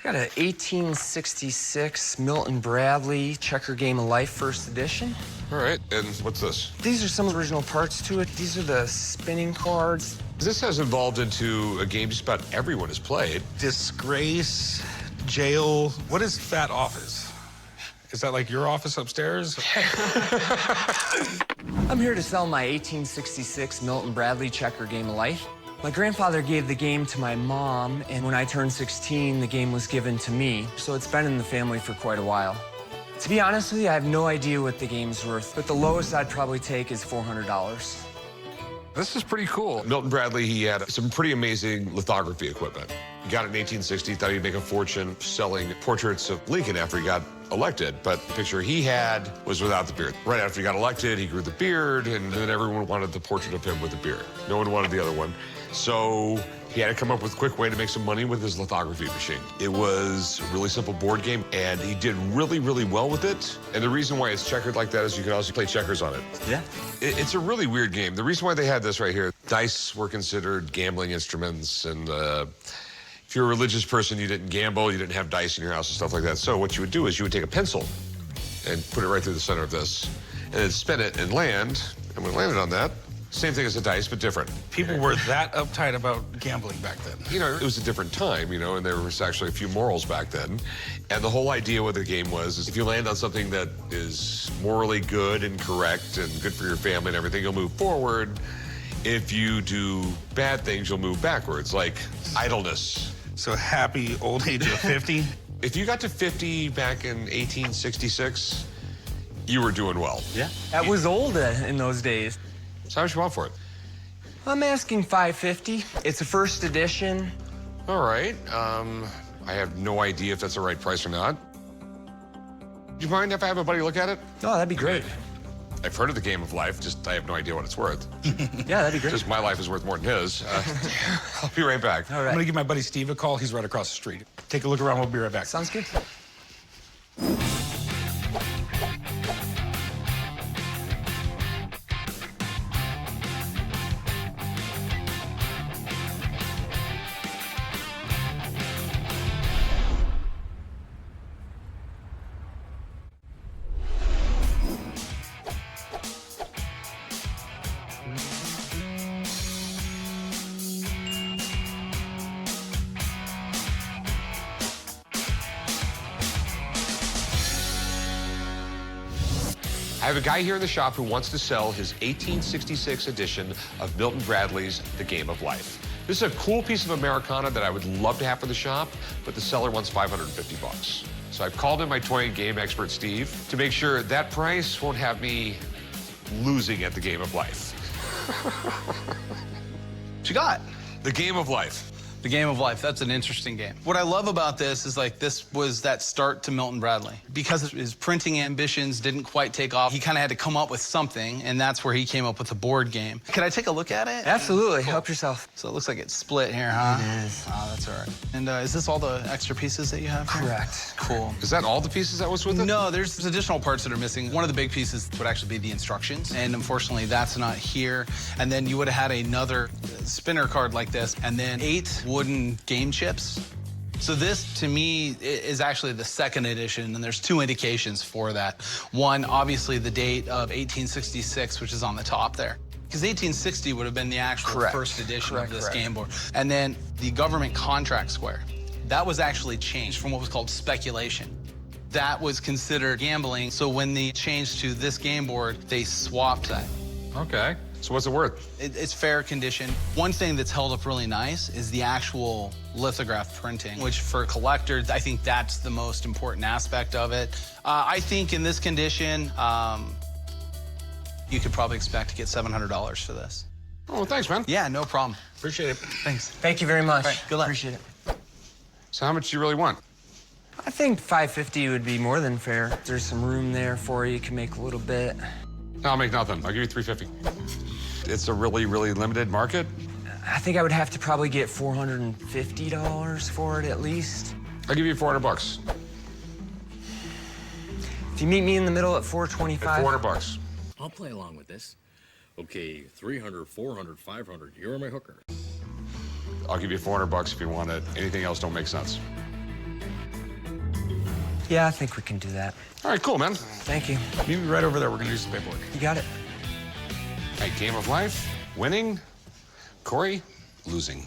Got an 1866 Milton Bradley Checker Game of Life First Edition. All right, and what's this? These are some original parts to it. These are the spinning cards. This has evolved into a game just about everyone has played. Disgrace, jail. What is Fat Office? Is that like your office upstairs? I'm here to sell my 1866 Milton Bradley Checker Game of Life. My grandfather gave the game to my mom, and when I turned 16, the game was given to me, so it's been in the family for quite a while. To be honest with you, I have no idea what the game's worth, but the lowest I'd probably take is $400. This is pretty cool. Milton Bradley, he had some pretty amazing lithography equipment. He got it in 1860, thought he'd make a fortune selling portraits of Lincoln after he got elected, but the picture he had was without the beard. Right after he got elected, he grew the beard, and then everyone wanted the portrait of him with the beard. No one wanted the other one. So he had to come up with a quick way to make some money with his lithography machine. It was a really simple board game, and he did really, really well with it. And the reason why it's checkered like that is you can also play checkers on it. Yeah. It's a really weird game. The reason why they had this right here, dice were considered gambling instruments, and if you're a religious person, you didn't gamble, you didn't have dice in your house and stuff like that. So what you would do is you would take a pencil and put it right through the center of this, and then spin it and land, and when it landed on that, same thing as a dice, but different. People were that uptight about gambling back then. You know, it was a different time, you know, and there was actually a few morals back then. And the whole idea with the game was is if you land on something that is morally good and correct and good for your family and everything, you'll move forward. If you do bad things, you'll move backwards, like idleness. So happy old age of 50? If you got to 50 back in 1866, you were doing well. Yeah. That was old in those days. So how much you want for it? I'm asking $550. It's a first edition. All right. I have no idea if that's the right price or not. Do you mind if I have a buddy look at it? Oh, that'd be great. I've heard of the Game of Life, just I have no idea what it's worth. Yeah, that'd be great. Just my life is worth more than his. I'll be right back. All I'm right. gonna give my buddy Steve a call. He's right across the street. Take a look around. We'll be right back. Sounds good. I have a guy here in the shop who wants to sell his 1866 edition of Milton Bradley's The Game of Life. This is a cool piece of Americana that I would love to have for the shop, but the seller wants $550. So I've called in my toy and game expert, Steve, to make sure that price won't have me losing at The Game of Life. What you got? The Game of Life. The Game of Life, that's an interesting game. What I love about this is like this was that start to Milton Bradley. Because his printing ambitions didn't quite take off, he kind of had to come up with something, and that's where he came up with the board game. Can I take a look at it? Absolutely. Help yourself. So it looks like it's split here, huh? It is. Oh, that's all right. And is this all the extra pieces that you have here? Correct. Cool. Is that all the pieces that was with it? No, there's additional parts that are missing. One of the big pieces would actually be the instructions, and unfortunately that's not here. And then you would have had another spinner card like this, and then 8 wooden game chips. So this, to me, is actually the second edition, and there's 2 indications for that. One, obviously the date of 1866, which is on the top there. Because 1860 would have been the actual Correct. first edition Correct, of this correct. game board. And then the government contract square. That was actually changed from what was called speculation. That was considered gambling, so when they changed to this game board, they swapped that. Okay. So what's it worth? It's fair condition. One thing that's held up really nice is the actual lithograph printing, which for a collector, I think that's the most important aspect of it. I think in this condition, you could probably expect to get $700 for this. Oh, thanks, man. Yeah, no problem. Appreciate it. Thanks. Thank you very much. All right, good luck. Appreciate it. So how much do you really want? I think $550 would be more than fair. There's some room there for you. You can make a little bit. No, I'll make nothing. I'll give you $350. It's a really, really limited market. I think I would have to probably get $450 for it at least. I'll give you $400. If you meet me in the middle at At $425. $400. I'll play along with this. Okay, 300, 400, 500. You're my hooker. I'll give you $400 if you want it. Anything else don't make sense. Yeah, I think we can do that. All right, cool, man. Thank you. Meet me right over there. We're gonna do some paperwork. You got it. All right, game of life, winning. Corey, losing.